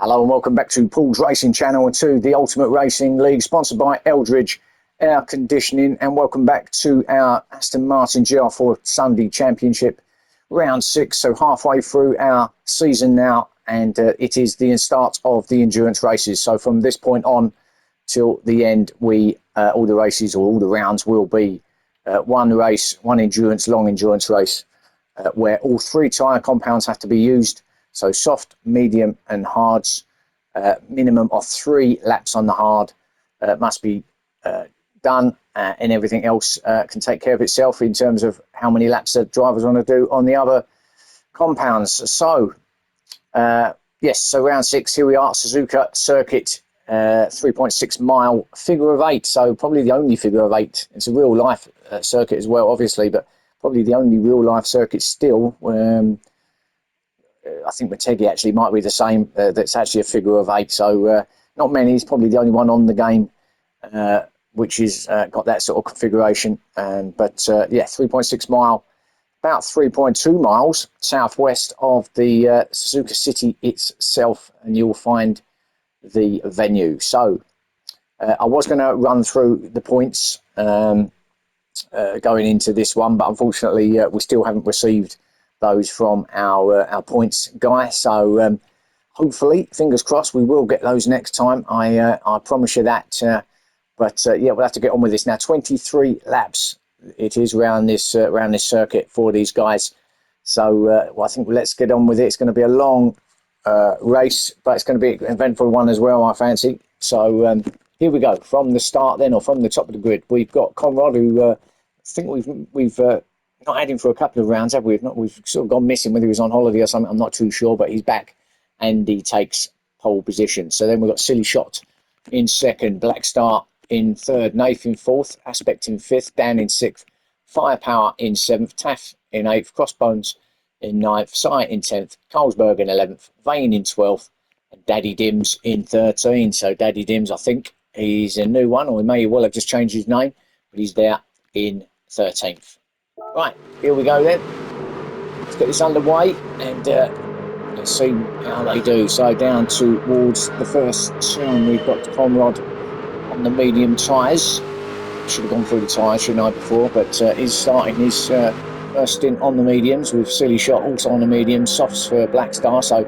Hello and welcome back to Paul's Racing Channel and to the Ultimate Racing League, sponsored by Eldridge Air Conditioning, and welcome back to our Aston Martin GR4 Sunday Championship round 6. So halfway through our season now, and it is the start of the endurance races. So from this point on till the end, all the races or all the rounds will be one race, one endurance, long endurance race, where all three tyre compounds have to be used. So soft, medium and hards, minimum of 3 laps on the hard must be done, and everything else can take care of itself in terms of how many laps the drivers want to do on the other compounds. So, yes, so round 6, here we are, Suzuka circuit, 3.6 mile, figure of 8. So probably the only figure of 8. It's a real life circuit as well, obviously, but probably the only real life circuit still. I think Motegi actually might be the same. That's actually a figure of 8. So not many. It's probably the only one on the game which is got that sort of configuration. But yeah, 3.6 mile, about 3.2 miles southwest of the Suzuka city itself, and you'll find the venue. So I was going to run through the points going into this one, but unfortunately we still haven't received those from our points guy. So hopefully, fingers crossed, we will get those next time. I promise you that. But yeah, we'll have to get on with this now. 23 laps it is around this circuit for these guys. So well, I think let's get on with it. It's going to be a long race, but it's going to be an eventful one as well, I fancy. So here we go from the start then, or from the top of the grid. We've got Conrad, who I think we've not had him for a couple of rounds, have we? We've sort of gone missing, whether he was on holiday or something, I'm not too sure, but he's back and he takes pole position. So then we've got Silly Shot in second, Black Star in third, Nath in fourth, Aspect in fifth, Dan in sixth, Firepower in seventh, Taff in eighth, Crossbones in ninth, Sight in 10th, Carlsberg in 11th, Vane in 12th, and Daddy Dims in 13. So Daddy Dims, I think he's a new one, or he may well have just changed his name, but he's there in 13th. Right, here we go then. Let's get this underway and let's see how they do. So down towards the first turn, we've got Conrad on the medium tyres. Should have gone through the tyres, shouldn't I, before, but he's starting his first stint on the mediums with Silly Shot also on the mediums, softs for Black Star, so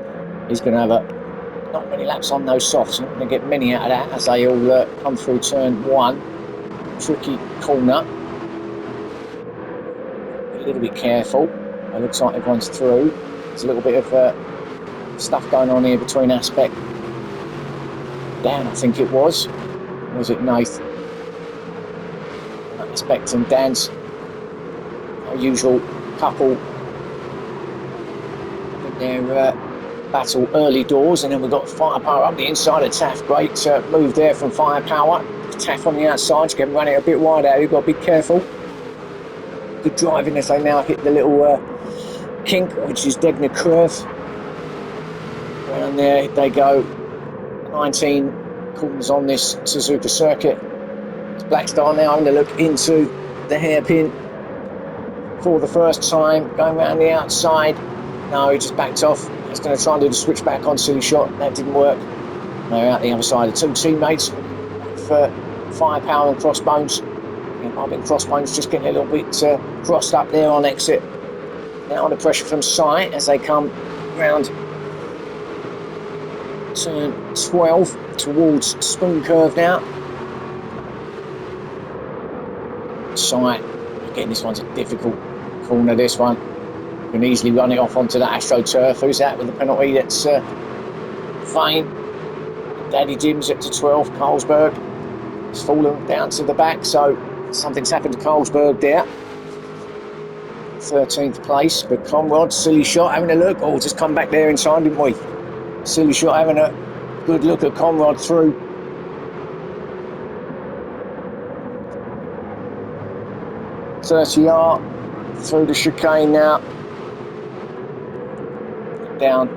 he's going to have not many laps on those softs, not going to get many out of that as they all come through turn 1. Tricky corner. A little bit careful. It looks like everyone's through. There's a little bit of stuff going on here between Aspect, Dan, I think it was. Or was it Nath? Aspect and Dan's our usual couple in their battle early doors, and then we've got Firepower up the inside of Taff. Great move there from Firepower. Taff on the outside, just getting running a bit wide out. You've got to be careful. Good driving as they now hit the little kink, which is Degner Curve. Around there they go. 19 corners on this Suzuka circuit. It's Black Star now having a look into the hairpin for the first time, going around the outside. No, he just backed off. He's going to try and do the switch back on Silly Shot. That didn't work. They're out the other side. The two teammates for Firepower and Crossbones. I think Crossbones just getting a little bit crossed up there on exit. Now under pressure from Sight as they come round turn 12 towards Spoon Curve now. Sight, again, this one's a difficult corner, this one. You can easily run it off onto that AstroTurf. Who's that with the penalty? That's Vane. Daddy Dims up to 12. Carlsberg has fallen down to the back, so something's happened to Carlsberg there. 13th place, but Conrad, Silly Shot having a look. Oh, just come back there in time, didn't we? Silly Shot having a good look at Conrad through. .30R through the chicane now. Down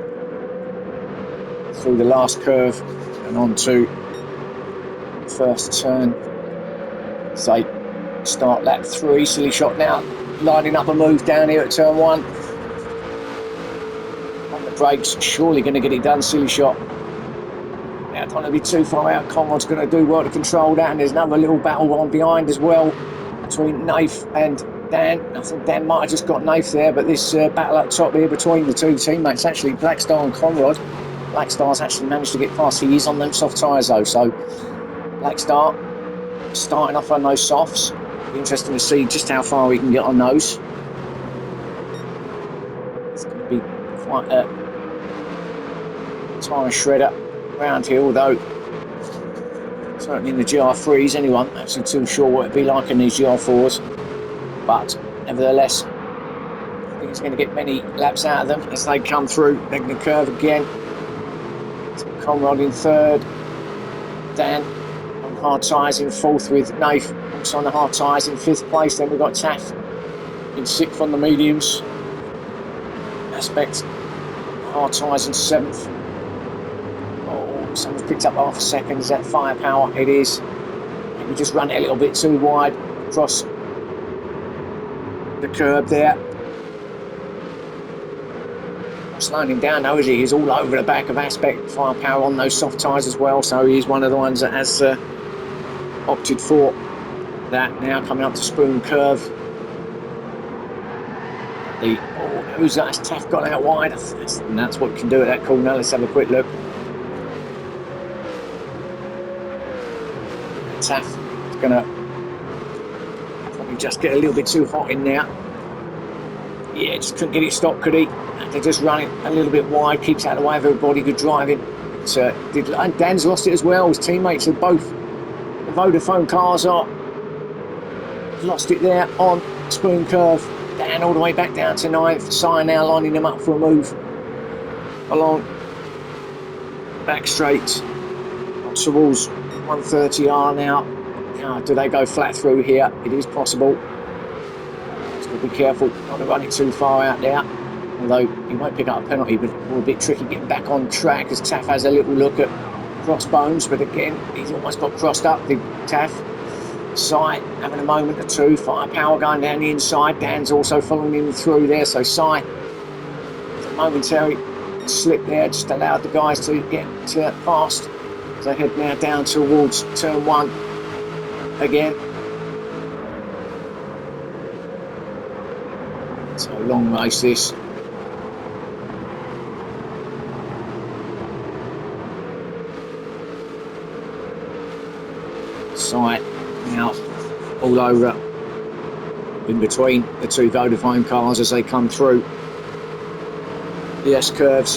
through the last curve and on to first turn. So start lap 3. Silly Shot now lining up a move down here at turn 1. On the brakes, surely going to get it done, Silly Shot. don't want to be too far out. Conrad's going to do well to control that, and there's another little battle on behind as well between Nath and Dan. I think Dan might have just got Nath there, but this battle up top here between the two teammates, actually Blackstar and Conrad. Blackstar's actually managed to get past. He is on them soft tyres though, so Blackstar starting off on those softs. Be interesting to see just how far we can get on those. It's going to be quite a tyre shredder round here, although certainly in the GR3s, anyone actually too sure what it'd be like in these GR4s. But nevertheless, I think he's going to get many laps out of them as they come through. Making the curve again. So Conrad in third. Dan on hard tyres in fourth with Nath also on the hard tyres in fifth place. Then we've got Taff in sixth on the mediums. Aspect hard tyres in seventh. Oh, someone's picked up half a second. Is that firepower? It is. We just run it a little bit too wide across the curb there. Not slowing him down though, is he? He's all over the back of Aspect. Firepower on those soft tyres as well, so he's one of the ones that has opted for that. Now coming up to Spoon Curve. Who's that? Has Taff got out wide? And that's what we can do at that corner. Let's have a quick look. Taff is going to probably just get a little bit too hot in there. Yeah, just couldn't get it stopped, could he? They're just running a little bit wide, keeps out of the way of everybody good driving. And Dan's lost it as well. His teammates are both. The Vodafone cars are lost it there on Spoon Curve. Dan all the way back down to ninth. Sai now lining them up for a move along back straight towards 130R now. Now, do they go flat through here? It is possible. Just got to be careful not to run it too far out there. Although he won't pick up a penalty, but it's a bit tricky getting back on track as Taff has a little look at Crossbones. But again, he's almost got crossed up, the Taff. Sai having a moment or two. Firepower going down the inside. Dan's also following him through there. So Sai, a momentary slip there, just allowed the guys to get past. As they head now down towards turn one again. So long race this. Sai now all over in between the two Vodafone cars as they come through the S curves.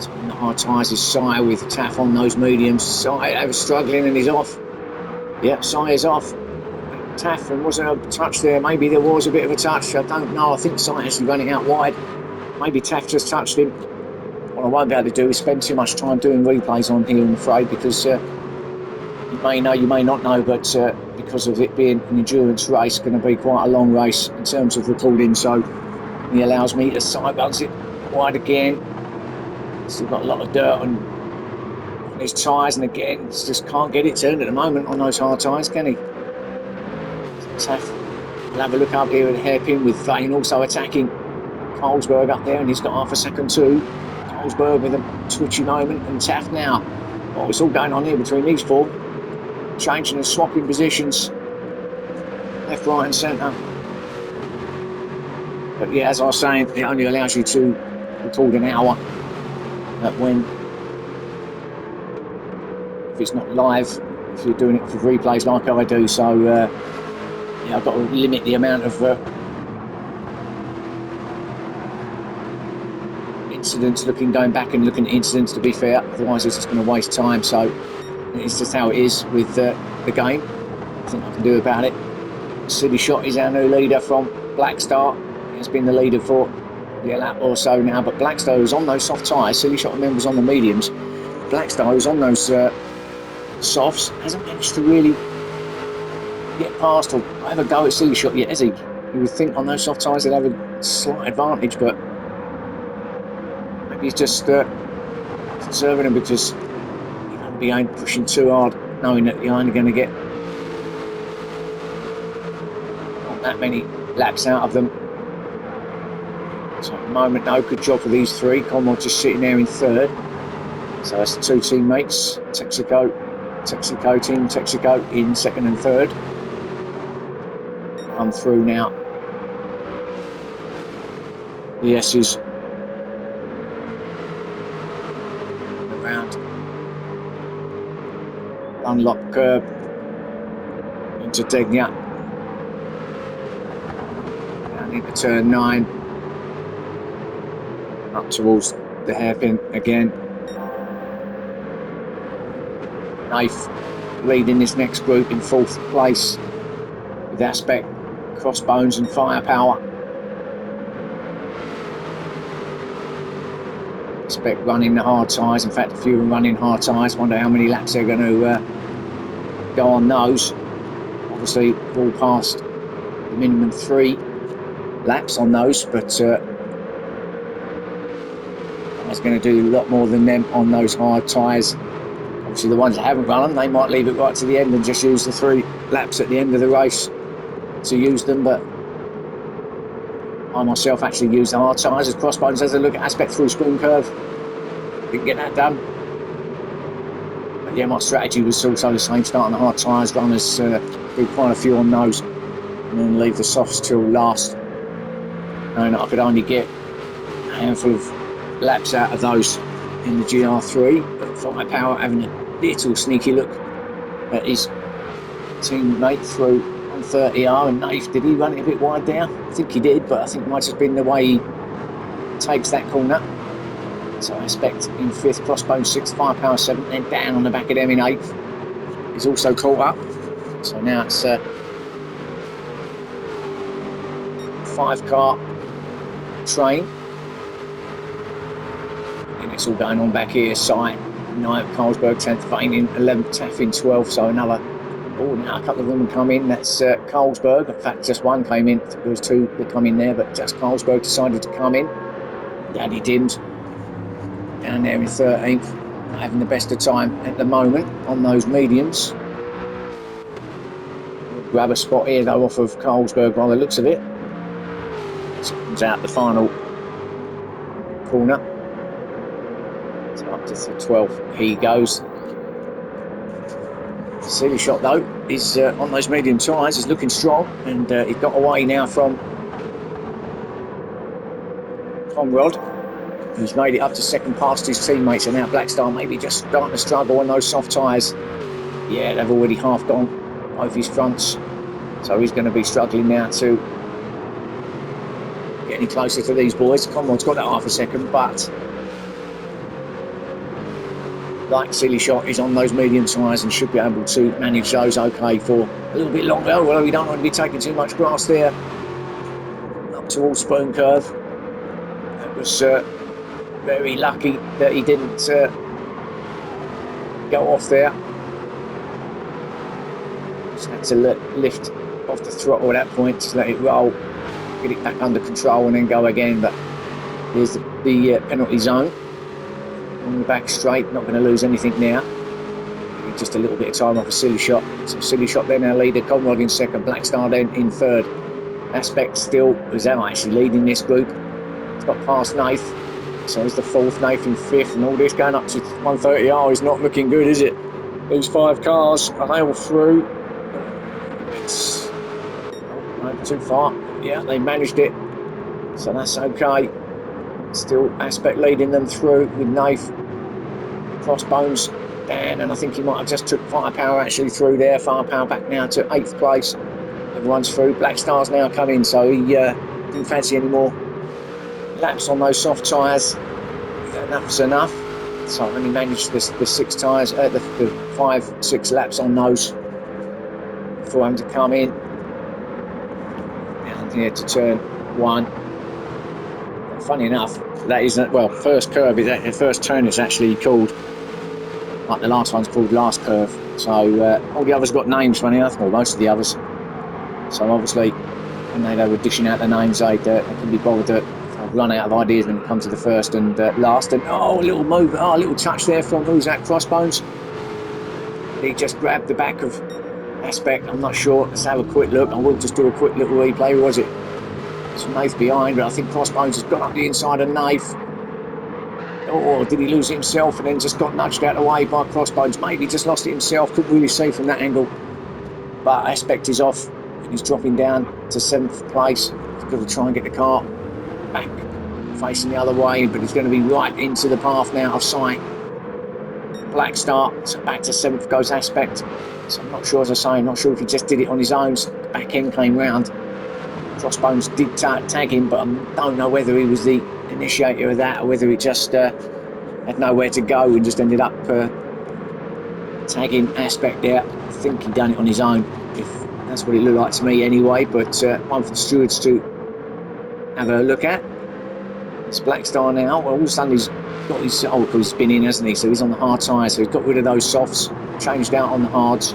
So on the hard tyres is Sai with Taff on those mediums. Sai over struggling and he's off. Yeah, Sai is off. Taff, and wasn't a touch there. Maybe there was a bit of a touch. I don't know. I think Sai actually running out wide. Maybe Taff just touched him. What I won't be able to do is spend too much time doing replays on here, I'm afraid, because you may know, you may not know, but because of it being an endurance race, going to be quite a long race in terms of recording, so he allows me to sideruns it wide again. Still got a lot of dirt on his tyres, and again, just can't get it turned at the moment on those hard tyres, can he? Taff will have a look up here at the hairpin with Vane also attacking Colesberg up there, and he's got half a second too. Colesberg with a twitchy moment, and Taff now. Oh, it's all going on here between these four. Changing and swapping positions. Left, right and centre. But yeah, as I was saying, it only allows you to record an hour when, if it's not live, if you're doing it for replays like I do, so yeah, I've got to limit the amount of incidents, going back and looking at incidents, to be fair, otherwise it's just going to waste time. So it's just how it is with the game. Nothing I can do about it. Silly Shot is our new leader from Blackstar. He has been the leader for a lap or so now, but Blackstar is on those soft tyres. Silly Shot, remember, was on the mediums. Blackstar is on those softs, hasn't managed to really get past or have a go at Silly Shot yet, has he? You would think on those soft tyres he'd have a slight advantage, but maybe he's just conserving him because he won't be pushing too hard, knowing that you're only going to get not that many laps out of them. So at the moment, no good job for these three. Conrad just sitting there in third. So that's the two teammates, Texaco team, Texaco in second and third. Come through now. The S's around. Unlock curb into Degna. Down into turn 9. Up towards the hairpin again. Knife leading this next group in 4th place with Aspect, Crossbones and Firepower. Aspect running the hard tyres. In fact, a few are running hard tyres. Wonder how many laps they're going to go on those. Obviously, all past the minimum 3 laps on those, but I was going to do a lot more than them on those hard tyres. Obviously, the ones that haven't run them, they might leave it right to the end and just use the 3 laps at the end of the race to use them. But I myself actually used the hard tyres as Crossbones has a look at Aspect through Spoon Curve. Didn't get that done. But yeah, my strategy was also the same, starting the hard tyres, runners do quite a few on those, and then leave the softs till last. And I could only get a handful of laps out of those in the GR3, but Firepower having a little sneaky look at his teammate through 130R, and Nath, did he run it a bit wide there? I think he did, but I think it might have been the way he takes that corner. So Aspect in 5th, Crossbone 6th, Firepower 7th, then down on the back of them in 8th. He's also caught up. So now it's 5-car train. And it's all going on back here. Sight, 9th, Carlsberg 10th, Vane in 11th, Taff in 12th. So now a couple of them come in. That's Carlsberg. In fact, just one came in. There was 2 that come in there, but just Carlsberg decided to come in. Daddy Dims down there in 13th, having the best of time at the moment on those mediums. Grab a spot here though off of Carlsberg by the looks of it. So comes out the final corner. So up to the 12th he goes. Silly Shot though is on those medium tyres, is looking strong, and he got away now from Conrad, who's made it up to second past his teammates, and now Blackstar maybe just starting to struggle on those soft tyres. Yeah, they've already half gone both his fronts, so he's going to be struggling now to get any closer to these boys. Conrad's got that half a second, but like Silly Shot is on those medium tyres and should be able to manage those okay for a little bit longer, although we don't want to be taking too much grass there. Up towards Spoon Curve. That was very lucky that he didn't go off there. Just had to lift off the throttle at that point, to let it roll, get it back under control and then go again. But here's the penalty zone on the back straight. Not going to lose anything now. Just a little bit of time off a Silly Shot. So Silly Shot then our leader, Conrad in second, Blackstar then in third. Aspect still is out actually leading this group. It's got past Nath, so he's the 4th, Nath in 5th, and all this going up to 130R is not looking good, is it? These 5 cars, are they all through? It's no, too far. Yeah, they managed it, so that's okay. Still Aspect leading them through with Nath, Crossbones down, and I think he might have just took Firepower actually through there. Firepower back now to 8th place. Everyone's through. Blackstar's now come in, so he didn't fancy any more laps on those soft tyres. Enough's enough. So I only managed the 6 tyres, the 5-6 laps on those before having to come in. And here to turn 1. Funny enough, that isn't, well, first curve, the first turn is actually called, like the last one's called last curve. So all the others got names, funny enough, well, most of the others. So obviously, when they were dishing out the names, they can be bothered to run out of ideas when it comes to the first and last. And a little move, a little touch there from, who's that, Crossbones? He just grabbed the back of Aspect, I'm not sure. Let's have a quick look. I will just do a quick little replay, was it? It's Nath behind, but I think Crossbones has got up the inside of Nath. Or did he lose it himself and then just got nudged out of the way by Crossbones? Maybe just lost it himself, couldn't really see from that angle. But Aspect is off and he's dropping down to 7th place. He's got to try and get the car back facing the other way, but he's going to be right into the path now of sight. Black Start, so back to 7th goes Aspect. So I'm not sure, as I say, I'm not sure if he just did it on his own. The back end came round. Crossbones did tag him, but I don't know whether he was the initiator of that or whether he just had nowhere to go and just ended up tagging Aspect there. I think he done it on his own, if that's what it looked like to me anyway, but one for the stewards to have a look at. It's Black Star now. Well, all of a sudden he's got his, because he's been in, hasn't he? So he's on the hard tyres, so he's got rid of those softs, changed out on the hards.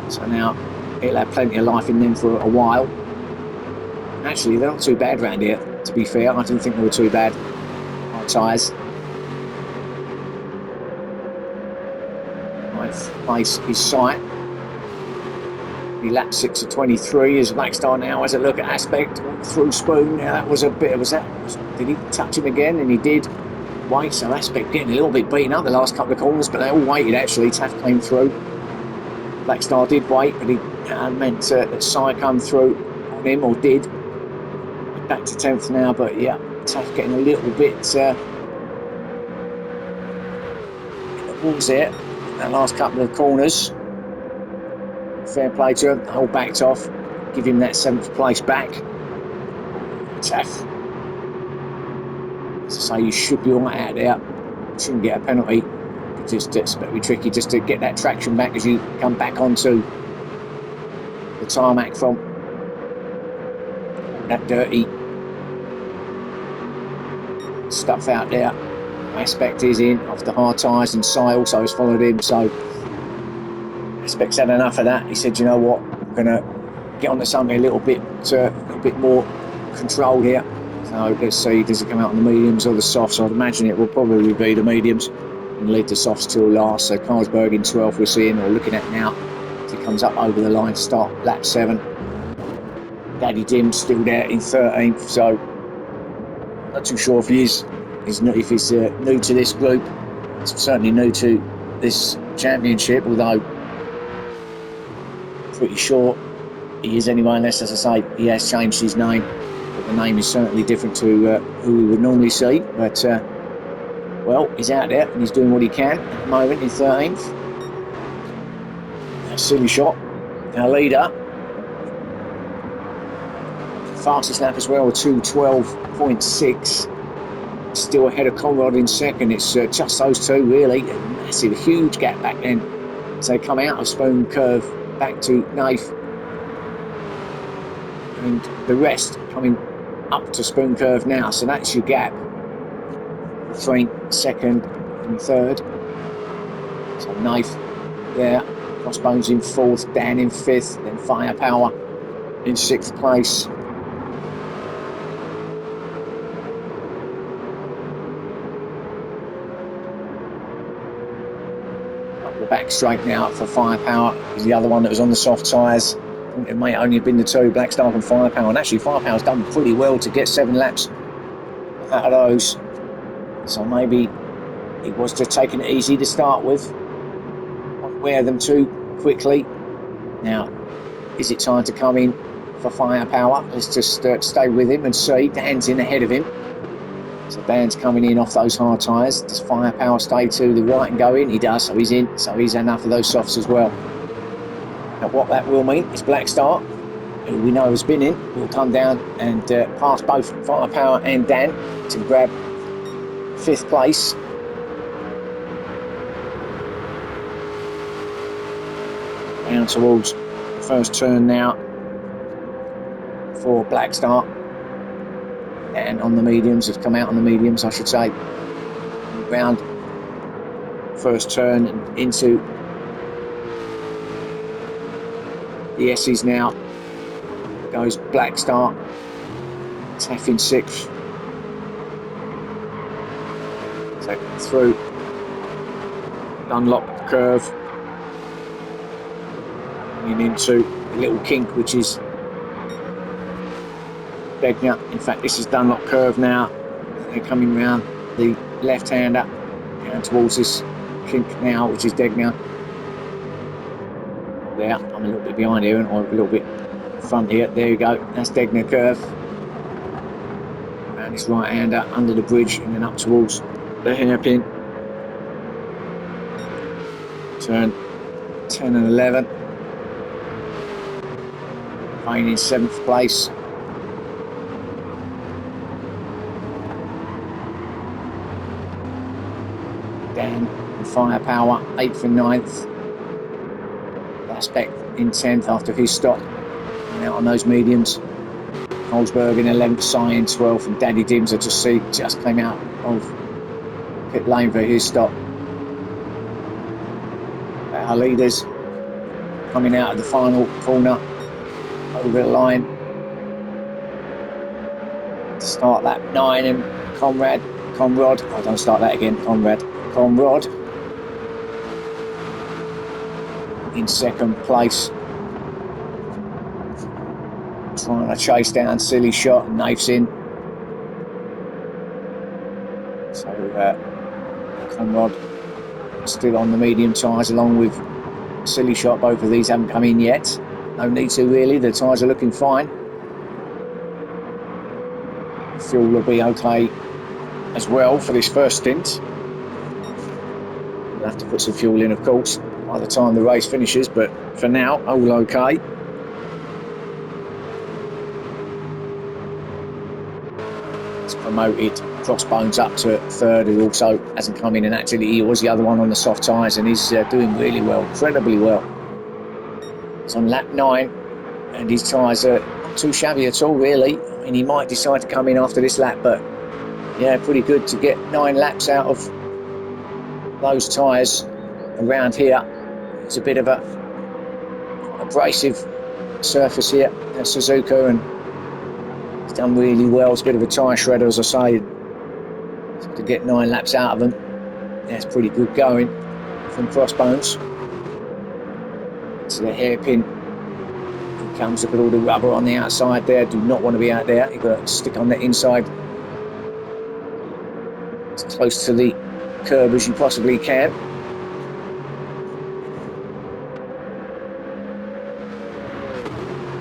So now he'll have plenty of life in them for a while. Actually, they're not too bad round here, to be fair. I didn't think they were too bad. Hard tyres. Ninth place is Sight. He lap 6 of 23 as Black Star now has a look at Aspect through Spoon. Now that was a bit of did he touch him again? And he did. Wait, so Aspect getting a little bit beaten up the last couple of corners, but they all waited actually. Taff came through. Black Star did wait, but he meant that Sight come through on him, or did. Back to 10th now, but yeah, Taff getting a little bit in the walls there. That last couple of corners. Fair play to him, all backed off, give him that 7th place back. Taff, as I say, you should be all right out there, shouldn't get a penalty. It's very tricky just to get that traction back as you come back onto the tarmac from that dirty stuff out there. Aspect is in off the hard tyres, and Sai also has followed him, so Aspect's had enough of that. He said, you know what, I'm going to get onto something a little bit more controlled here. So let's see, does it come out on the mediums or the softs? I'd imagine it will probably be the mediums and lead the softs till last. So Carlsberg in 12th we're seeing, or looking at now, as he comes up over the line to start lap 7. Daddy Dim's still there in 13th, so not too sure if he's new to this group. He's certainly new to this championship, although pretty sure he is anyway, unless, as I say, he has changed his name. But the name is certainly different to who we would normally see. But, well, he's out there and he's doing what he can at the moment in 13th. A silly shot. Our leader. Fastest lap as well, 2:12.6. Still ahead of Conrad in second. It's just those two, really. A massive, huge gap back then. So come out of Spoon Curve back to Nath, and the rest coming up to Spoon Curve now, so that's your gap between 2nd and 3rd. So Nath there, Crossbones in 4th, Dan in 5th, then Firepower in 6th place. The back straight now for Firepower is the other one that was on the soft tyres. I think it may only have been the two, Black Star and Firepower, and actually Firepower's done pretty well to get 7 laps out of those, so maybe it was just taking it easy to start with, not wear them too quickly. Now, is it time to come in for Firepower? Let's just stay with him and see. Dan's in ahead of him. So Dan's coming in off those hard tyres. Does Firepower stay to the right and go in? He does, so he's in. So he's enough of those softs as well. Now what that will mean is Black Star, who we know has been in, will come down and pass both Firepower and Dan to grab 5th place. Down towards the first turn now for Black Star. And on the mediums, has come out on the mediums, I should say. Round first turn into the S's now. Goes Black Star. Taff in 6th. So through Dunlop curve. And into a little kink, which is Degner. In fact, this is Dunlop curve now. They're coming round the left-hander down towards this kink now, which is Degner. There, I'm a little bit behind here, and I'm a little bit in front here. There you go. That's Degner curve. And this right-hander under the bridge and then up towards the hairpin. Turn 10 and 11. Vane in 7th place. Dan and Firepower 8th and 9th. Aspect in 10th after his stop. And out on those mediums. Holzberg in 11th, Cy in 12th, and Daddy Dims, I just see, just came out of pit lane for his stop. Our leaders coming out of the final corner over the line to start lap 9, and Conrad, oh, don't start that again, Conrad in 2nd place, trying to chase down Silly Shot, and Nafe's in. So Conrad still on the medium tyres along with Silly Shot. Both of these haven't come in yet. No need to really, the tyres are looking fine. Fuel will be okay as well for this first stint. We'll have to put some fuel in, of course, by the time the race finishes, but for now, all okay. It's promoted Crossbones up to 3rd, who also hasn't come in, and actually he was the other one on the soft tyres, and he's doing really well, incredibly well. It's on lap 9, and his tyres are not too shabby at all, really. I mean, he might decide to come in after this lap, but yeah, pretty good to get 9 laps out of those tyres around here. It's a bit of a abrasive surface here at Suzuka, and he's done really well. It's a bit of a tyre shredder, as I say. So to get 9 laps out of them, yeah, it's pretty good going from Crossbones. To the hairpin, he comes. Look at all the rubber on the outside there. Do not want to be out there. You've got to stick on the inside as close to the curb as you possibly can.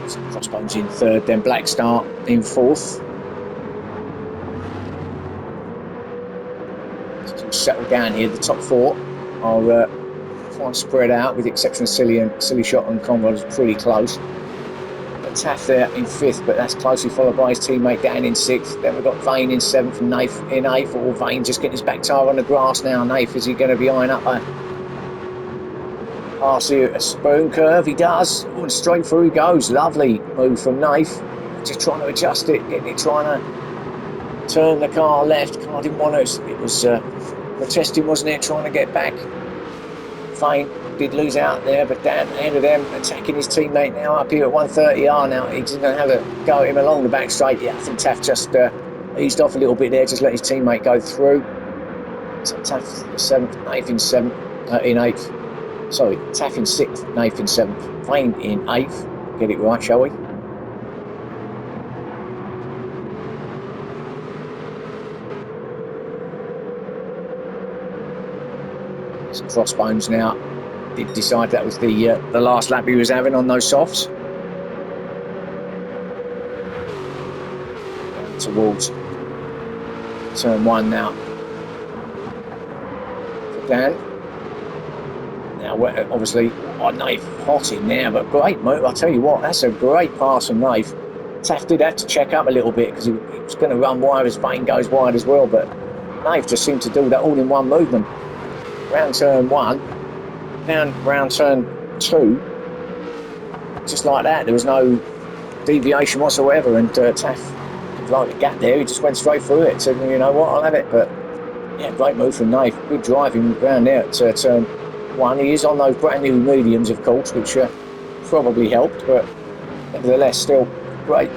So Crossbones in 3rd, then Black Star in 4th. So settle down here. The top 4 are quite spread out, with the exception of Silly Shot and Conrad is pretty close. But Taff there in 5th, but that's closely followed by his teammate Dan in 6th. Then we've got Vane in 7th and Nafe in 8th. Or Vane just getting his back tyre on the grass now. Nafe, is he going to be eyeing up past a spoon curve? He does. Oh, and straight through he goes. Lovely move from Nafe. Just trying to adjust it, trying to turn the car left. Car didn't want to. It was protesting, wasn't it? Trying to get back. Vane did lose out there, but Dan ahead of them, attacking his teammate now up here at 130R now. He's going to have a go at him along the back straight. Yeah, I think Taff just eased off a little bit there, just let his teammate go through. So Taff 7th, Nafe in 7th, in 8th. Sorry, Taff in 6th, Nafe in 7th, Vane in 8th. Get it right, shall we? Crossbones now did decide that was the last lap he was having on those softs. Down towards turn 1 now for Dan. Now obviously Nafe hot in there, but great move. I'll tell you what, that's a great pass from Nafe. Taff did have to check up a little bit because he was going to run wide as Vane goes wide as well, but Nafe just seemed to do that all in one movement. Round turn 1, down round turn 2, just like that. There was no deviation whatsoever, and Taff, like a gap there, he just went straight through it. Said, you know what, I'll have it. But yeah, great move from Nafe. Good driving round there at turn 1. He is on those brand new mediums, of course, which probably helped, but nevertheless, still great.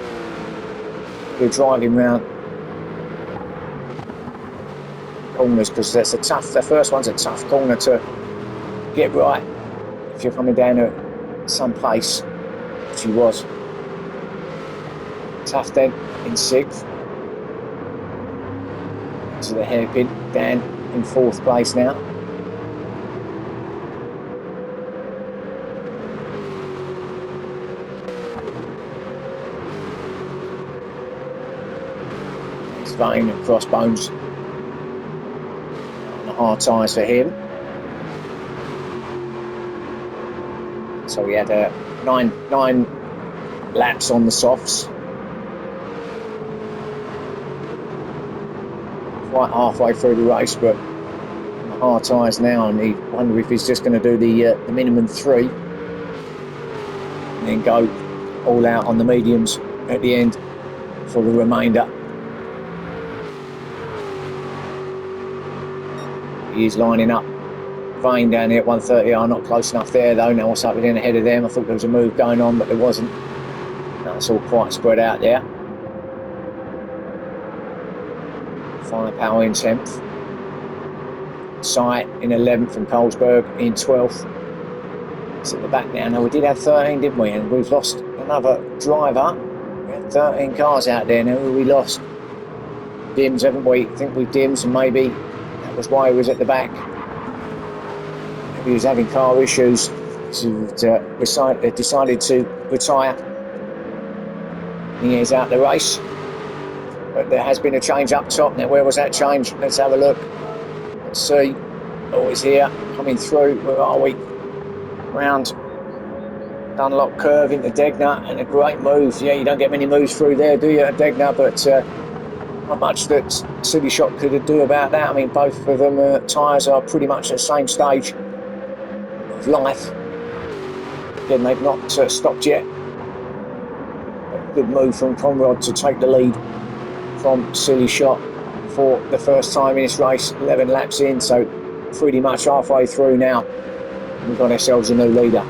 Good driving round corners, because the first one's a tough corner to get right if you're coming down at some pace, which he was. Tough then in 6th. To the hairpin. Dan in 4th place now. It's Vane and Crossbones on the hard tyres for him. So we had nine laps on the softs. Quite halfway through the race, but on the hard tyres now, and he wonder if he's just going to do the minimum 3 and then go all out on the mediums at the end for the remainder. He is lining up. Vane down here at 130R, not close enough there though. Now what's happening ahead of them? I thought there was a move going on, but there wasn't. That's all quite spread out there. Firepower in 10th. Sight in 11th and Colesberg in 12th. It's at the back now. Now we did have 13, didn't we? And we've lost another driver. We had 13 cars out there now. Who we lost? Dims, haven't we? I think we've Dims, and maybe that was why he was at the back. He was having car issues, so decided to retire. He is out the race, but there has been a change up top. Now, where was that change? Let's have a look. Let's see. Oh, it's here, coming through. Where are we? Round Dunlop curve into Degner, and a great move. Yeah, you don't get many moves through there, do you, at Degner? But not much that Silly Shot could do about that. I mean, both of them tyres are pretty much at the same stage of life. Again, they've not stopped yet. But good move from Conrad to take the lead from Silly Shot for the first time in this race. 11 laps in, so pretty much halfway through now. We've got ourselves a new leader.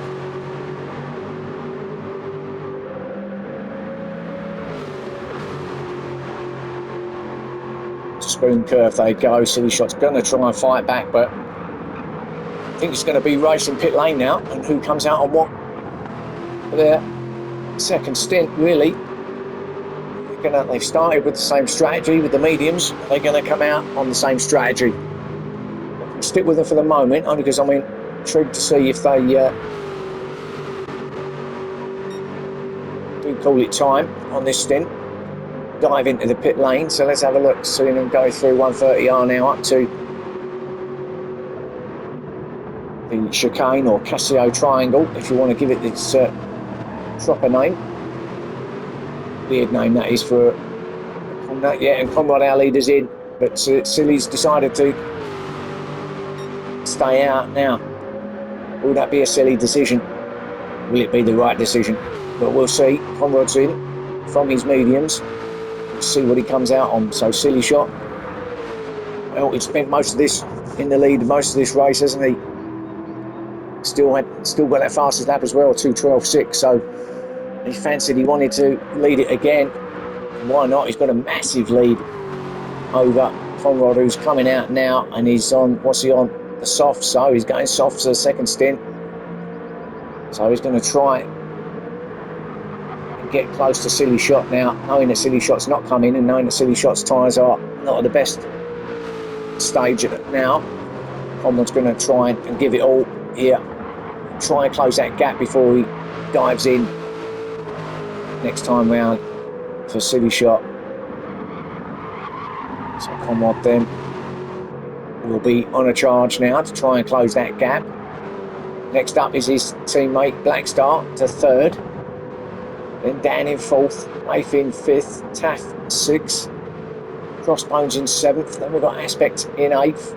Spoon curve they go. Silly Shot's going to try and fight back, but I think it's going to be racing pit lane now, and who comes out on what for their second stint, really. They've started with the same strategy with the mediums. They're going to come out on the same strategy. I'll stick with them for the moment, only because I'm intrigued to see if they do call it time on this stint. Dive into the pit lane, so let's have a look. Seeing them go through 130R now up to the chicane or Casio Triangle, if you want to give it its proper name. Weird name that is for that. Yeah, and Conrad, our leader's in, but Silly's decided to stay out now. Will that be a silly decision? Will it be the right decision? But we'll see. Conrad's in from his mediums. Let's see what he comes out on. So Silly Shot, well, he's spent most of this in the lead, most of this race, hasn't he? Still got that fastest lap as well, 2:12.6. So he fancied, he wanted to lead it again. Why not? He's got a massive lead over Conrad, who's coming out now, and he's on, what's he on? The soft, so he's going soft for the second stint. So he's going to try and get close to Silly Shot now, knowing that Silly Shot's not coming and knowing that Silly Shot's tyres are not at the best stage now. Conrad's going to try and give it all here. Try and close that gap before he dives in next time round for Silly Shot. So Conrad then will be on a charge now to try and close that gap. Next up is his teammate Blackstar to third. Then Dan in fourth, Rafe in fifth, Taff 6th, Crossbones in 7th. Then we've got Aspect in 8th,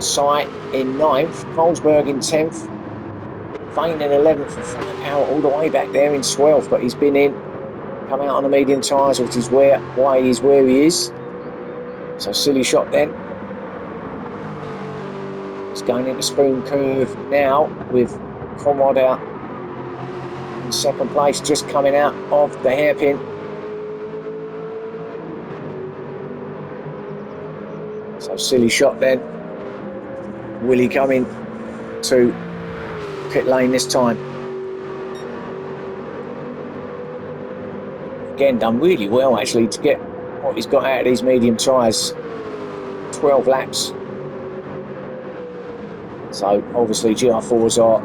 Sight in 9th, Colesberg in 10th, Vane in 11th, and Firepower all the way back there in 12th. But he's been in, come out on the medium tyres, which is why he's where he is. So Silly Shot then. He's going into Spoon Curve now with Conrad out in second place, just coming out of the hairpin. So Silly Shot then. Will he come in to pit lane this time? Again, done really well actually to get what he's got out of these medium tyres. 12 laps. So obviously GR4s are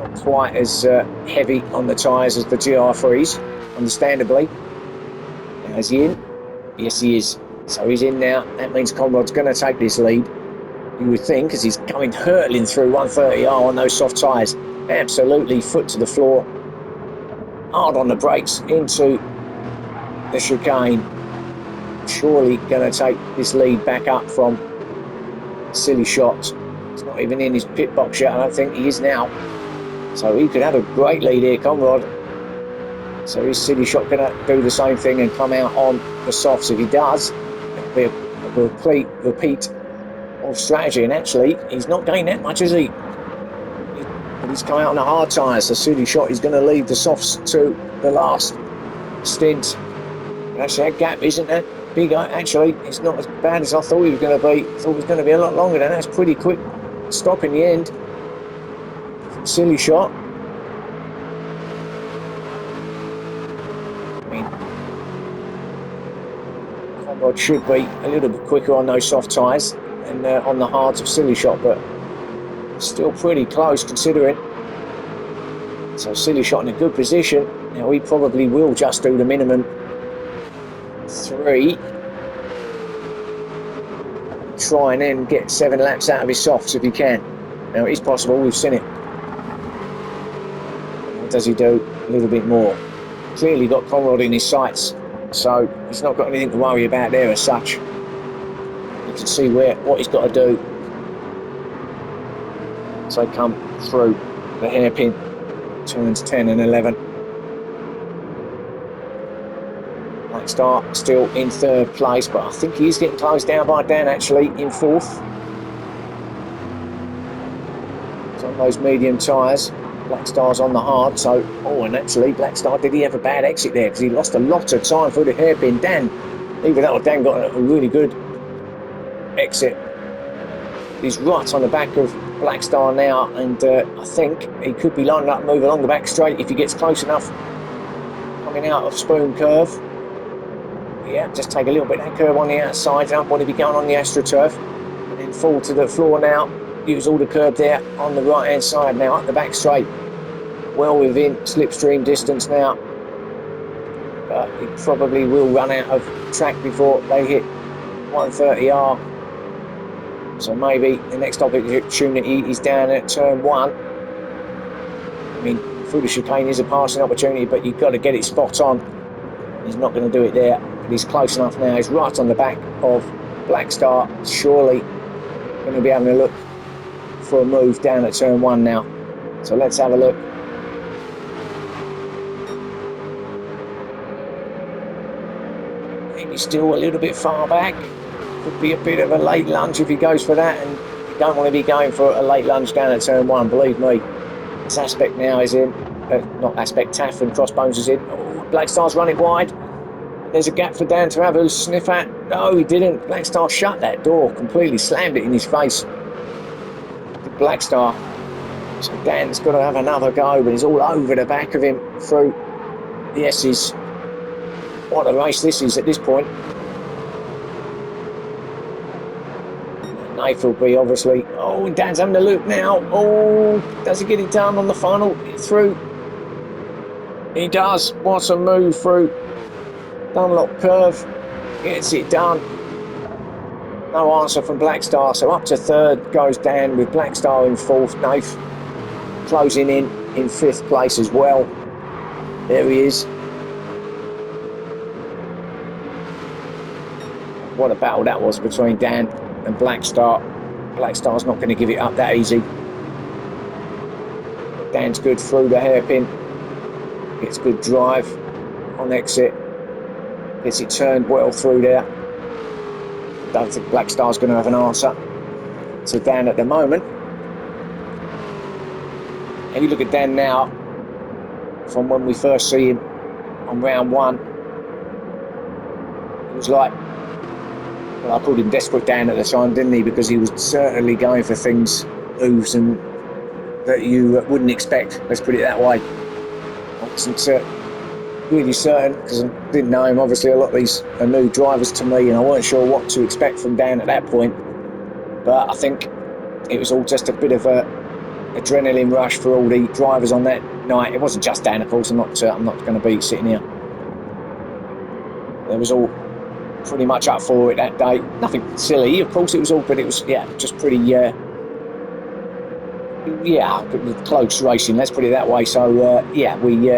not quite as heavy on the tyres as the GR3s, understandably. Now, is he in? Yes, he is. So he's in now. That means Conrad's going to take this lead. You would think, because he's going hurtling through 130R on those soft tyres. Absolutely foot to the floor. Hard on the brakes into the chicane. Surely going to take this lead back up from Silly Shot. He's not even in his pit box yet. I don't think he is now. So he could have a great lead here, Conrad. So is Silly Shot going to do the same thing and come out on the softs? If he does, it'll be a complete repeat of strategy. And actually, he's not gained that much, is he? But he's come out on the hard tyres. So Silly Shot is going to leave the softs to the last stint. And actually, that gap isn't that big. Actually, it's not as bad as I thought he was going to be. I thought it was going to be a lot longer than that. That's pretty quick stop in the end. Silly Shot. I mean, Conrad should be a little bit quicker on those soft tyres and on the hards of Silly Shot, but still pretty close considering. So Silly Shot in a good position. Now he probably will just do the minimum 3. Try and then get 7 laps out of his softs if he can. Now it is possible, we've seen it. What does he do? A little bit more. Clearly got Conrad in his sights, so he's not got anything to worry about there as such. You can see what he's got to do. So come through the hairpin, turns 10 and 11. Black Star still in 3rd place, but I think he is getting closed down by Dan actually in 4th. It's on those medium tyres. Black Star's on the hard, so and actually Black Star, did he have a bad exit there? Because he lost a lot of time through the hairpin. Dan, even though Dan got a really good exit. He's right on the back of Black Star now, and I think he could be lining up and move along the back straight if he gets close enough. Coming out of Spoon Curve. Yeah, just take a little bit of that curve on the outside. Don't want to be going on the AstroTurf. And then fall to the floor now. Use all the curb there on the right hand side now, up the back straight. Well within slipstream distance now. But he probably will run out of track before they hit 130R. So maybe the next opportunity is down at turn 1. I mean, through the chicane is a passing opportunity, but you've got to get it spot on. He's not going to do it there, but he's close enough now. He's right on the back of Black Star. Surely going to be having a look for a move down at turn 1 now. So let's have a look. Maybe still a little bit far back. Could be a bit of a late lunge if he goes for that, and you don't want to be going for a late lunge down at turn 1, believe me. This Aspect now is in, not Aspect, Taff and Crossbones is in. Black Star's running wide. There's a gap for Dan to have a sniff at. No, he didn't. Black Star shut that door, completely slammed it in his face. Black Star. So Dan's got to have another go, but he's all over the back of him through the S's. What a race this is at this point. Nath will be obviously. Oh, Dan's having a look now. Oh, does he get it done on the final through? He does. What a move through Dunlop Curve. Gets it done. No answer from Black Star. So up to 3rd goes Dan with Black Star in 4th. Nath closing in 5th place as well. There he is. What a battle that was between Dan and Black Star. Black Star's not going to give it up that easy. Dan's good through the hairpin. Gets good drive on exit. Gets it turned well through there. Don't think Black Star's going to have an answer to Dan at the moment. If you look at Dan now, from when we first see him on round 1, it was like, well, I called him Desperate Dan at the time, didn't he? Because he was certainly going for things, moves, and that you wouldn't expect. Let's put it that way. really certain, because I didn't know him. Obviously, a lot of these are new drivers to me, and I weren't sure what to expect from Dan at that point. But I think it was all just a bit of a adrenaline rush for all the drivers on that night. It wasn't just Dan, of course. I'm not going to be sitting here. It was all pretty much up for it that day. Nothing silly, of course. It was all, but it was just pretty close racing. Let's put it that way. So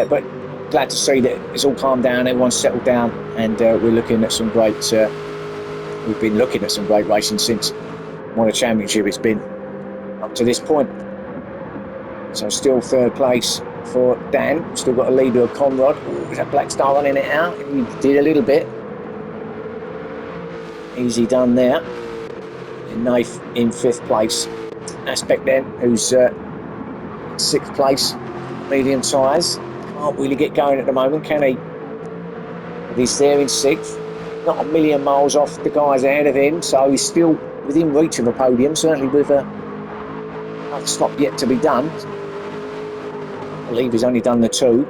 but glad to see that it's all calmed down. Everyone's settled down, and we're looking at some great. We've been looking at some great racing since what a championship it's been up to this point. So still third place for Dan. Still got a leader of Conrad. Is that Black Star running it out? He did a little bit. Easy done there. And Nath in 5th place. Aspect then, who's 6th place. Medium tyres. Can't really get going at the moment, can he? But he's there in 6th. Not a million miles off the guys ahead of him, so he's still within reach of a podium, certainly with another stop yet to be done. I believe he's only done the 2.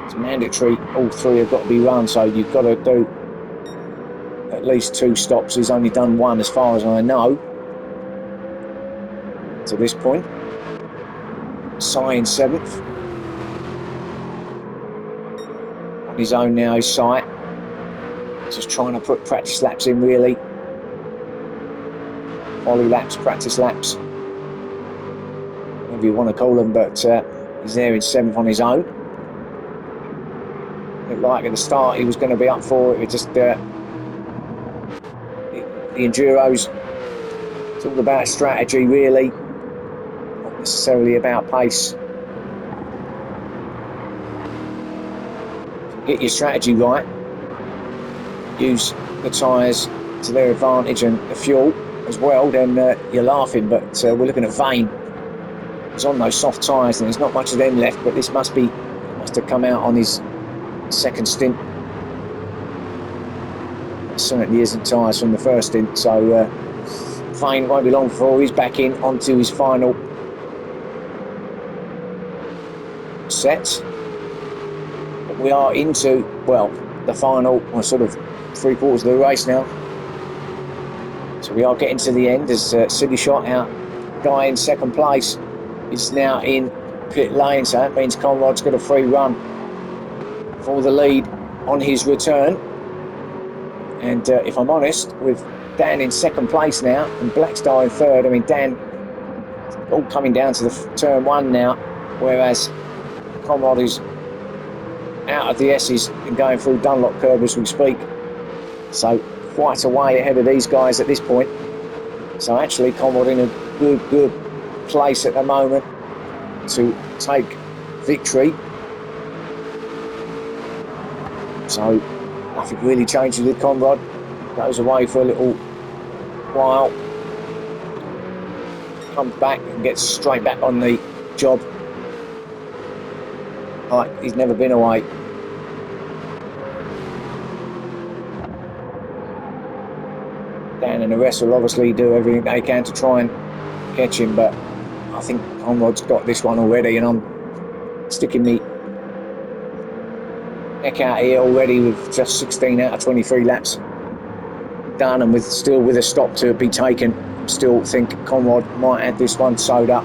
It's mandatory, all 3 have got to be run, so you've got to do at least 2 stops. He's only done 1 as far as I know to this point. Sai in 7th. On his own now is Sai. Just trying to put practice laps in, really. Ollie laps, practice laps, whatever you want to call them, but he's there in 7th on his own. Looked like at the start he was going to be up for it. It just the Enduros, it's all about strategy, really, not necessarily about pace. Get your strategy right, use the tyres to their advantage and the fuel as well, then you're laughing. But we're looking at Vane. He's on those soft tyres and there's not much of them left, but this must have come out on his 2nd stint. It certainly isn't tyres from the 1st stint, so Vane won't be long before he's back in onto his final set. But we are into, well, the final, sort of 3/4 of the race now. So we are getting to the end as Silly Shot, our guy in 2nd place, is now in pit lane. So that means Conrad's got a free run for the lead on his return. And if I'm honest, with Dan in 2nd place now and Black Star in 3rd, I mean, Dan all coming down to the turn 1 now, whereas Conrad is out of the S's and going through Dunlop curve as we speak. So quite a way ahead of these guys at this point. So actually Conrad in a good place at the moment to take victory. So nothing really changes with Conrad. Goes away for a little while, comes back and gets straight back on the job like he's never been away. Dan and the rest will obviously do everything they can to try and catch him, but I think Conrad's got this one already, and I'm sticking me neck out here already with just 16 out of 23 laps done, and still with a stop to be taken. Still think Conrad might have this one sewed up.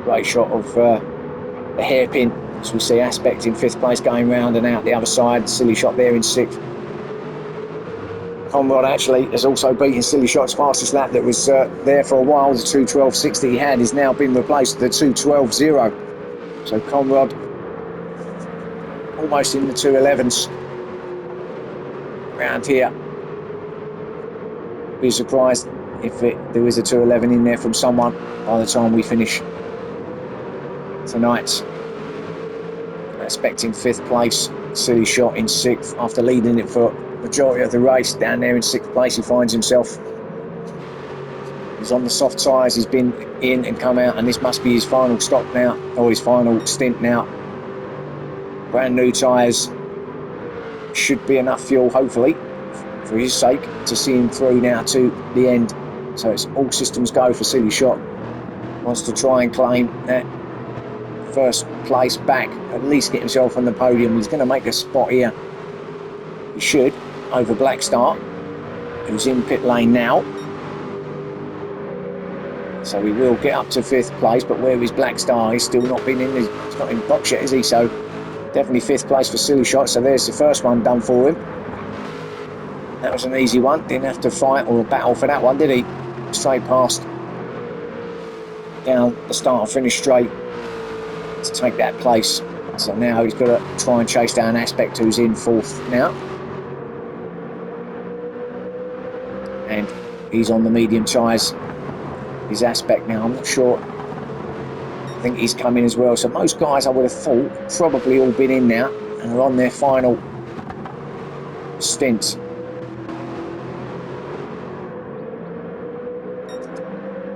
Great shot of the hairpin as we see Aspect in 5th place going round and out the other side. Silly Shot there in 6th. Conrad actually has also beaten Silly Shot's fastest lap that was there for a while. The 2:12.60 he had has now been replaced with the 2:12.0. So Conrad almost in the 2:11s around here. Be surprised if there is a 2:11 in there from someone by the time we finish tonight. Expecting 5th place, Silly Shot in 6th after leading it for majority of the race. Down there in 6th place he finds himself. He's on the soft tyres, he's been in and come out, and this must be his final stop now, or his final stint now. Brand new tyres, should be enough fuel hopefully for his sake to see him through now to the end. So it's all systems go for Silly Shot. wants to try and claim that first place back, at least get himself on the podium. He's going to make a spot here. He should, over Black Star, who's in pit lane now. So he will get up to 5th place, but where is Black Star? He's still not been in, he's not in box yet, is he? So definitely 5th place for Silly Shot. So there's the first one done for him. That was an easy one. Didn't have to fight or battle for that one, did he? Straight past, down the start and finish straight to take that place. So now he's got to try and chase down Aspect, who's in 4th now. And he's on the medium tyres. His Aspect now, I'm not sure. I think he's coming as well. So most guys, I would have thought, probably all been in now and are on their final stint.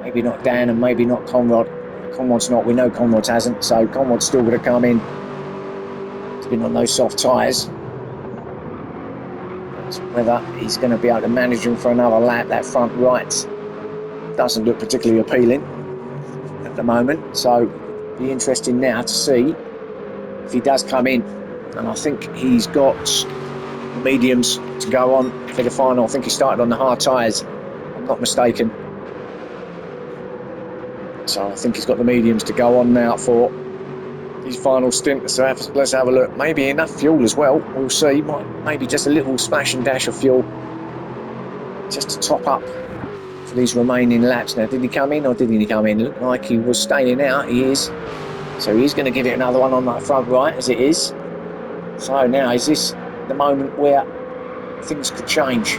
Maybe not Dan and maybe not Conrad. Conrad's not, we know Conrad hasn't, so Conrad's still going to come in. He's been on those soft tyres. Whether he's going to be able to manage him for another lap. That front right doesn't look particularly appealing at the moment, so be interesting now to see if he does come in. And I think he's got mediums to go on for the final. I think he started on the hard tyres, if I'm not mistaken. So I think he's got the mediums to go on now for his final stint. So let's have a look. Maybe enough fuel as well. We'll see. Maybe just a little splash and dash of fuel just to top up for these remaining laps. Now, did he come in or didn't he come in? Looked like he was staying out. He is. So he's going to give it another one on that front right, as it is. So now, is this the moment where things could change?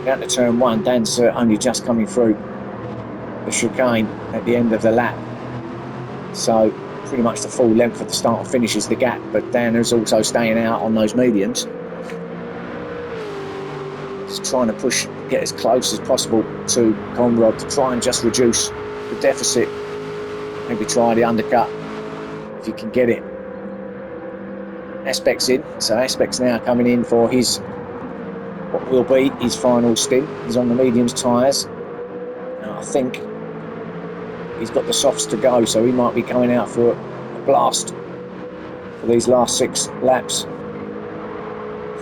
Down to turn 1, Dan's only just coming through the chicane at the end of the lap. So pretty much the full length of the start and finish is the gap, but Dan is also staying out on those mediums. Just trying to push, get as close as possible to Conrad to try and just reduce the deficit. Maybe try the undercut if you can get it. Aspect's in, so Aspect's now coming in for his, what will be his final stint. He's on the mediums tyres. Now I think he's got the softs to go, so he might be coming out for a blast for these last 6 laps.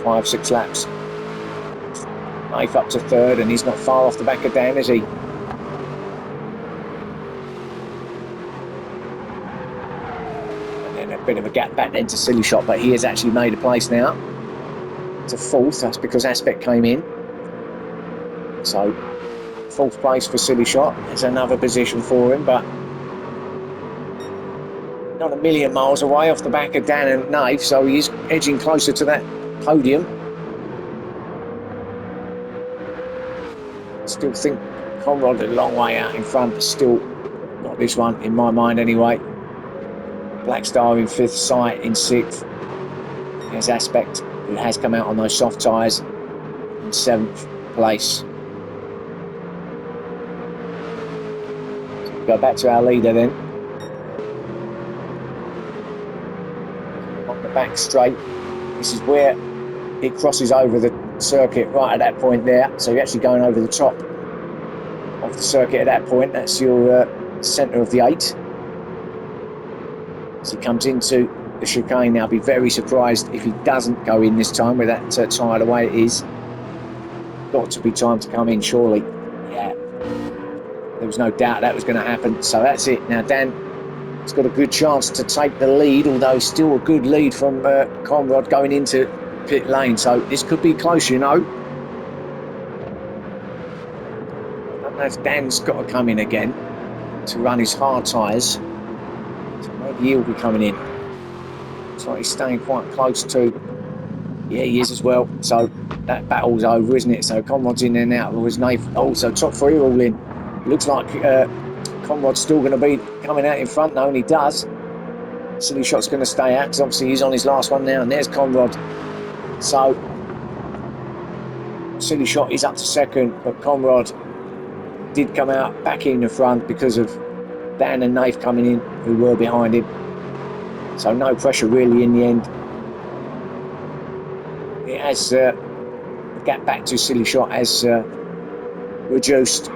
5-6 laps. Knife up to 3rd, and he's not far off the back of Dan, is he? And then a bit of a gap back then to Silly Shot, but he has actually made a place now to 4th. That's because Aspect came in. So 4th place for Silly Shot. There's another position for him, but not a million miles away off the back of Dan and Nave, so he's edging closer to that podium. Still think Conrad a long way out in front, but still not this one in my mind anyway. Black Star in 5th, Sight in 6th. There's Aspect, who has come out on those soft tyres, in 7th place. So we go back to our leader then. On the back straight, this is where it crosses over the circuit right at that point there. So you're actually going over the top of the circuit at that point. That's your centre of the 8. As he comes into the chicane now, I'll be very surprised if he doesn't go in this time with that tyre the way it is. Got to be time to come in, surely. Yeah, there was no doubt that was going to happen. So that's it. Now Dan has got a good chance to take the lead, although still a good lead from Conrad going into pit lane. So this could be close, you know. I don't know if Dan's got to come in again to run his hard tyres. So maybe he'll be coming in. So he's staying quite close to. Yeah, he is as well. So that battle's over, isn't it? So Conrad's in there now. With Nave also top 3 all in. Looks like Conrad's still going to be coming out in front. No, and he does. Silly Shot's going to stay out because obviously he's on his last one now. And there's Conrad. So Silly Shot is up to 2nd, but Conrad did come out back in the front because of Dan and Nave coming in, who were behind him. So no pressure really in the end. It has the gap back to Silly Shot has reduced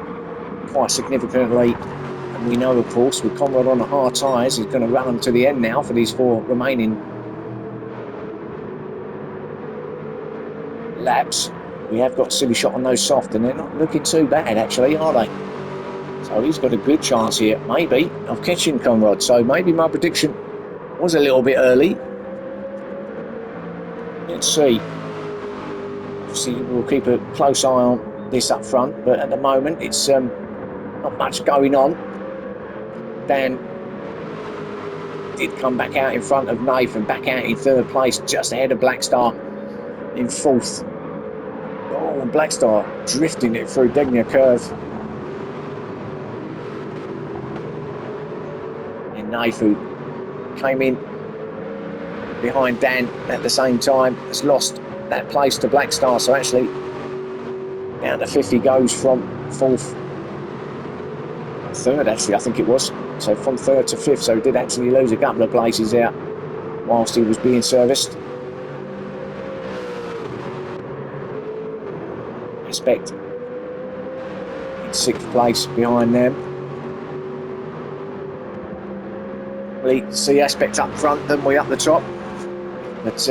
quite significantly. And we know, of course, with Conrad on the hard tyres, he's going to run them to the end now for these 4 remaining laps. We have got Silly Shot on those soft, and they're not looking too bad, actually, are they? So he's got a good chance here, maybe, of catching Conrad. So maybe my prediction was a little bit early. Let's see. Obviously, we'll keep a close eye on this up front, but at the moment, it's not much going on. Dan did come back out in front of Nath and back out in 3rd place, just ahead of Blackstar in 4th. Oh, and Blackstar drifting it through Degner Curve. And Nath, who came in behind Dan at the same time, has lost that place to Blackstar. So actually, down to 50 goes from 4th, 3rd actually, I think it was. So from 3rd to 5th, so he did actually lose a couple of places out whilst he was being serviced. Aspect in 6th place behind them. We see Aspect up front, then we up the top. But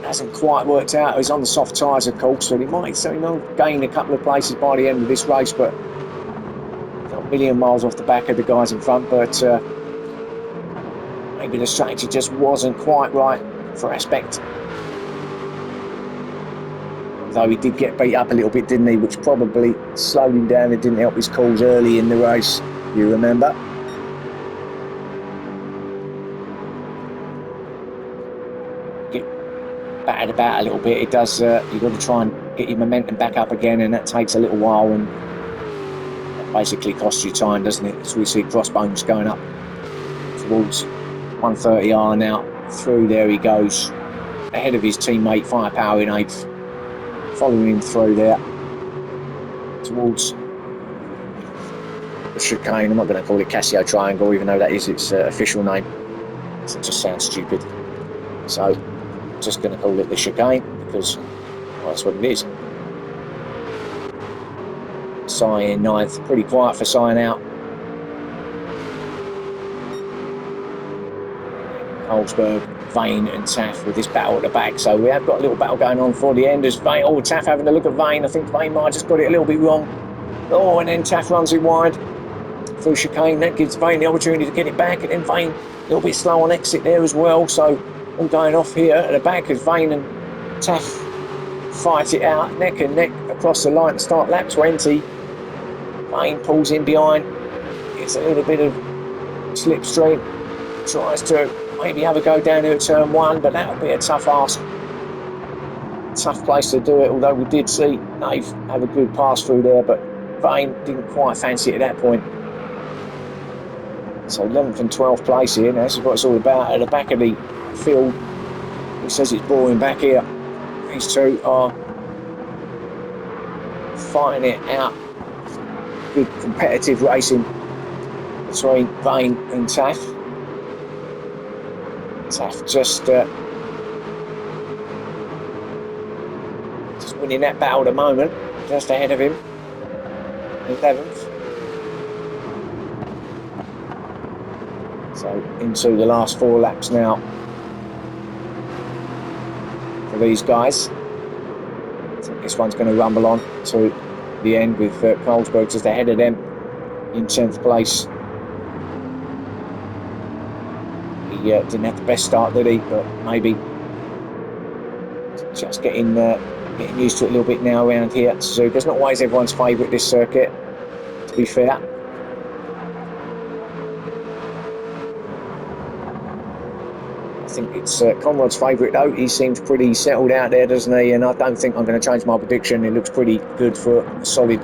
hasn't quite worked out. He's on the soft tyres, of course, so he might gain a couple of places by the end of this race, but not a million miles off the back of the guys in front. But maybe the strategy just wasn't quite right for Aspect. Although he did get beat up a little bit, didn't he? Which probably slowed him down. It didn't help his cause early in the race, you remember. Get battered about a little bit. It does. You've got to try and get your momentum back up again, and that takes a little while, and that basically costs you time, doesn't it? So we see Crossbones going up towards 130R now. Through there he goes, ahead of his teammate Firepower in 8th. Following him through there towards the chicane. I'm not going to call it Casio Triangle, even though that is its official name. It just sounds stupid. So just going to call it the chicane because that's what it is. Cy in 9th, pretty quiet for Cy out. Colesberg, Vane and Taff with this battle at the back. So we have got a little battle going on for the end as Vane, Taff having a look at Vane. I think Vane might have just got it a little bit wrong. Oh, and then Taff runs it wide through chicane. That gives Vane the opportunity to get it back, and then Vane a little bit slow on exit there as well. So all going off here at the back as Vane and Taff fight it out neck and neck across the line to start lap 20. Vane pulls in behind, gets a little bit of slipstream, tries to maybe have a go down here at turn 1, but that would be a tough ask. Tough place to do it, although we did see Nath have a good pass through there, but Vane didn't quite fancy it at that point. So 11th and 12th place here, now this is what it's all about. At the back of the field, he says it's boring back here. These two are fighting it out. Good competitive racing between Vane and Taff. Taff just winning that battle at the moment, just ahead of him, 11th. So into the last 4 laps now for these guys. I think this one's going to rumble on to the end with Colesberg just ahead of them in 10th place. He didn't have the best start, did he? But maybe just getting used to it a little bit now around here at Suzuka. It's not always everyone's favourite, this circuit, to be fair. I think it's Conrad's favourite though. He seems pretty settled out there, doesn't he? And I don't think I'm going to change my prediction. It looks pretty good for a solid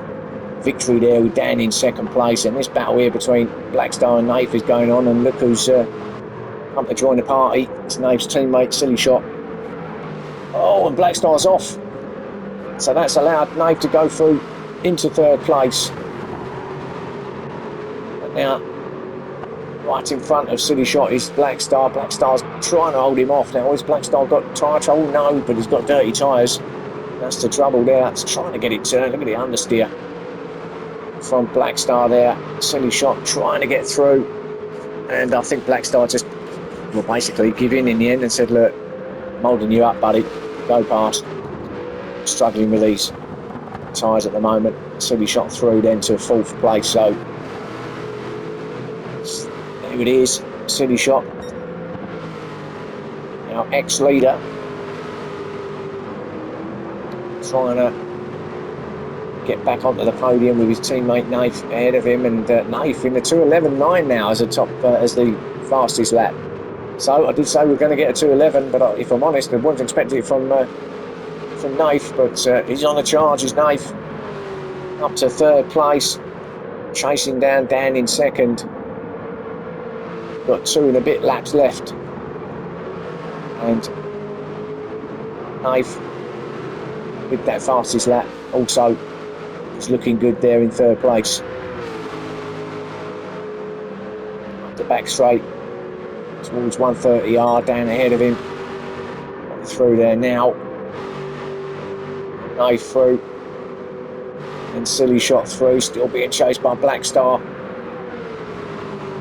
victory there with Dan in 2nd place. And this battle here between Blackstar and Nath is going on. And look who's come to join the party. It's Nath's teammate, Silly Shot. Oh, and Blackstar's off. So that's allowed Nath to go through into 3rd place. But now, right in front of Silly Shot is Blackstar. Blackstar's trying to hold him off now. Has Blackstar got tyre trouble? No, but he's got dirty tyres. That's the trouble there. It's trying to get it turned. Look at the understeer from Black Star there. Silly shot trying to get through, and I think Black Star just basically give in the end and said, look, I'm holding you up, buddy, go past. Struggling with these tyres at the moment. Silly shot through then to 4th place, so there it is. Silly shot, our ex-leader, trying to get back onto the podium with his teammate Naif ahead of him, and Naif in the 2:11.9 now as as the fastest lap. So I did say we're going to get a 2:11, but if I'm honest, I wasn't expecting it from Naif, but he's on a charge. He's Naif up to 3rd place, chasing down Dan in 2nd. Got 2 and a bit laps left, and Naif with that fastest lap also is looking good there in 3rd place. Up the back straight towards 130R, down ahead of him. Through there now. Naif through. And Silly shot through, still being chased by Black Star.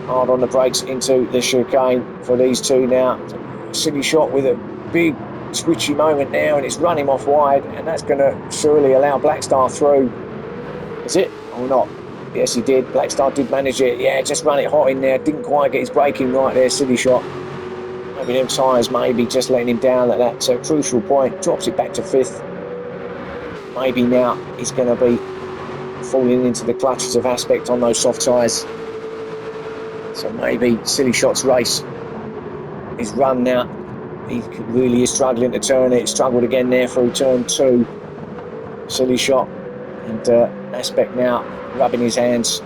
Hard on the brakes into the chicane for these two now. Silly shot with a big switchy moment now, and it's run him off wide, and that's going to surely allow Black Star through. Is it or not? Yes, he did. Black Star did manage it. Yeah, just run it hot in there. Didn't quite get his braking right there. Silly shot. Maybe them tyres maybe just letting him down at that crucial point. Drops it back to 5th. Maybe now he's going to be falling into the clutches of Aspect on those soft tyres. So maybe Silly Shot's race is run now. He really is struggling to turn it. Struggled again there through turn 2. Silly Shot. And Aspect now rubbing his hands.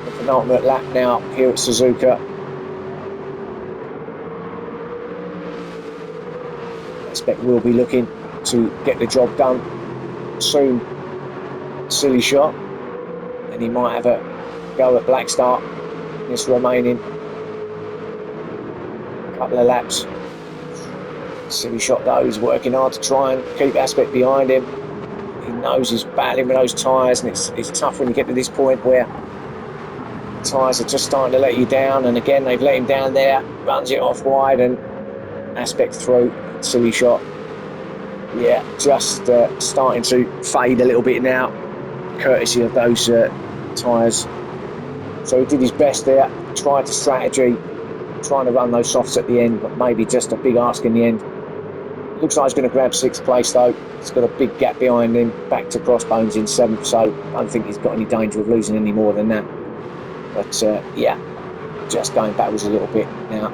The penultimate lap now here at Suzuka. Aspect will be looking to get the job done soon. Silly Shot. And he might have a go at Black Star in this remaining couple of laps. Silly Shot though is working hard to try and keep Aspect behind him. He knows he's battling with those tyres, and it's tough when you get to this point where the tyres are just starting to let you down, and again they've let him down there. Runs it off wide, and Aspect through. Silly Shot, yeah, just starting to fade a little bit now, courtesy of those tyres. So he did his best there, tried the strategy, trying to run those softs at the end, but maybe just a big ask in the end. Looks like he's going to grab 6th place though. He's got a big gap behind him, back to Crossbones in 7th, so I don't think he's got any danger of losing any more than that. But yeah, just going backwards a little bit now.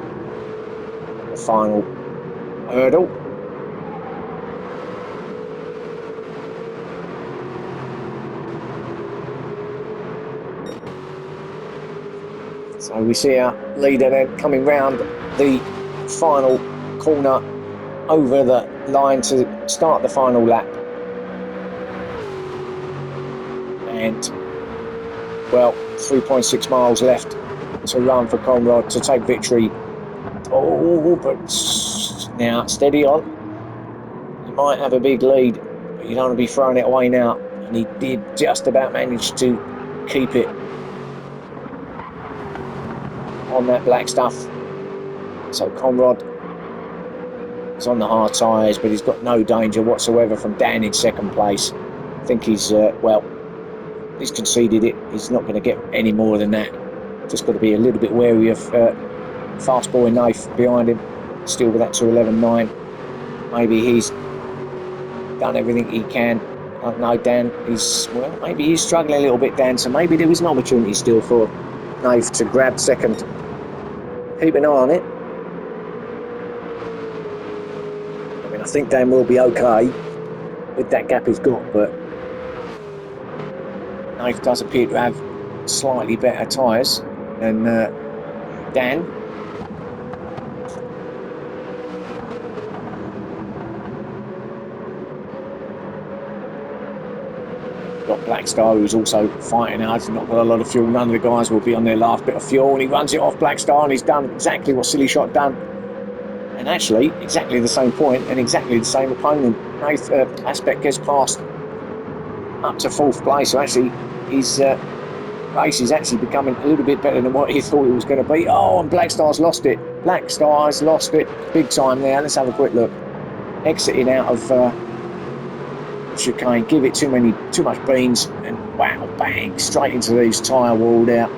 The final hurdle. So we see our leader then coming round the final corner over the line to start the final lap. And, well, 3.6 miles left to run for Conrad to take victory. Oh, but now steady on. You might have a big lead, but you don't want to be throwing it away now. And he did just about manage to keep it on that black stuff. So Conrad is on the hard tyres, but he's got no danger whatsoever from Dan in 2nd place. I think he's, well, he's conceded it. He's not going to get any more than that. Just got to be a little bit wary of fast boy Naif behind him, still with that 2:11.9. Maybe he's done everything he can. I don't know, Dan is, well, maybe he's struggling a little bit, Dan, so maybe there is an opportunity still for Naif to grab 2nd. Keep an eye on it. I mean, I think Dan will be okay with that gap he's got, but Naif does appear to have slightly better tyres than Dan. Got Black Star, who's also fighting hard. He's not got a lot of fuel. None of the guys will be on their last bit of fuel, and he runs it off Black Star, and he's done exactly what Silly Shot done, and actually exactly the same point and exactly the same opponent. Aspect gets past up to 4th place. So actually, his race is actually becoming a little bit better than what he thought it was going to be. Oh, and Black Star's lost it. Black Star's lost it big time there. Let's have a quick look. Exiting out of chicane, give it too much beans, and wow, bang, straight into these tyre wall there.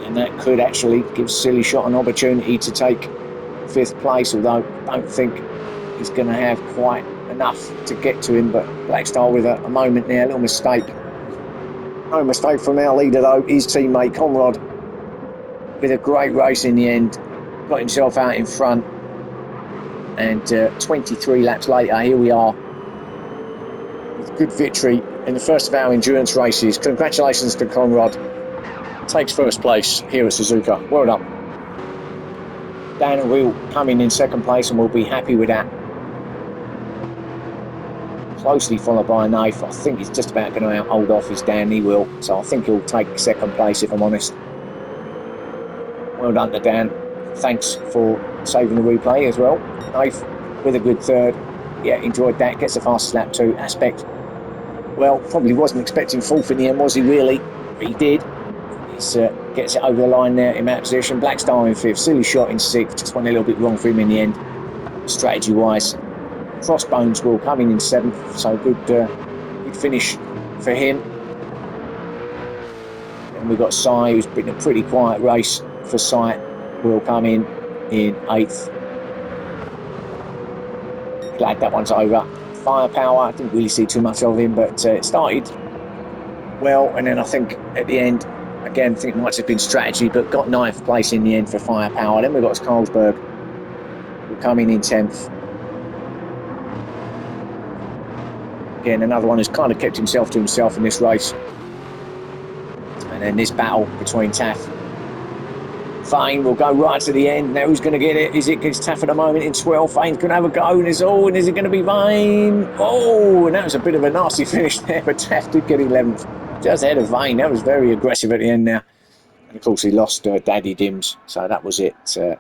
And that could actually give Silly Shot an opportunity to take 5th place, although I don't think he's going to have quite enough to get to him. But Black Star with a moment there, a little mistake. No mistake from our leader though, his teammate Conrad, with a great race in the end, got himself out in front. And 23 laps later, here we are with good victory in the first of our endurance races. Congratulations to Conrad. Takes 1st place here at Suzuka. Well done. Dan and Will coming in 2nd place, and we'll be happy with that. Closely followed by Nath. I think he's just about going to hold off his Dan. He will. So I think he'll take 2nd place, if I'm honest. Well done to Dan. Thanks for saving the replay as well. Nath with a good 3rd. Yeah, enjoyed that. Gets the fastest lap too. Aspect, well, probably wasn't expecting 4th in the end, was he really? But he did. Gets it over the line there in that position. Black Star in 5th. Silly Shot in 6th. Just went a little bit wrong for him in the end, strategy-wise. Crossbones will coming in 7th. So good finish for him. And we've got Sai, who's been a pretty quiet race for Sai. Will come in 8th. Glad that one's over. Firepower, I didn't really see too much of him, but it started well, and then I think at the end, again, I think it might have been strategy, but got 9th place in the end for Firepower. Then we've got Carlsberg, who come in 10th. Again, another one who's kind of kept himself to himself in this race. And then this battle between Taff. Vane will go right to the end. Now who's going to get it? Is it against Taff at the moment in 12th? Vane's going to have a go, and is it going to be Vane? Oh, and that was a bit of a nasty finish there, but Taff did get 11th. Just ahead of Vane. That was very aggressive at the end now. And of course, he lost Daddy Dims, so that was it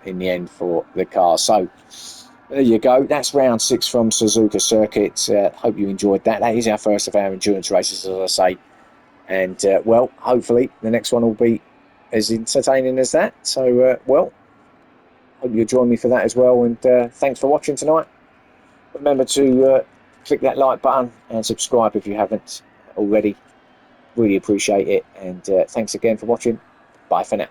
in the end for the car. So there you go. That's round 6 from Suzuka Circuit. Hope you enjoyed that. That is our first of our endurance races, as I say. And, well, hopefully the next one will be as entertaining as that. So, well, hope you'll join me for that as well. And thanks for watching tonight. Remember to click that like button and subscribe if you haven't already. Really appreciate it. And thanks again for watching. Bye for now.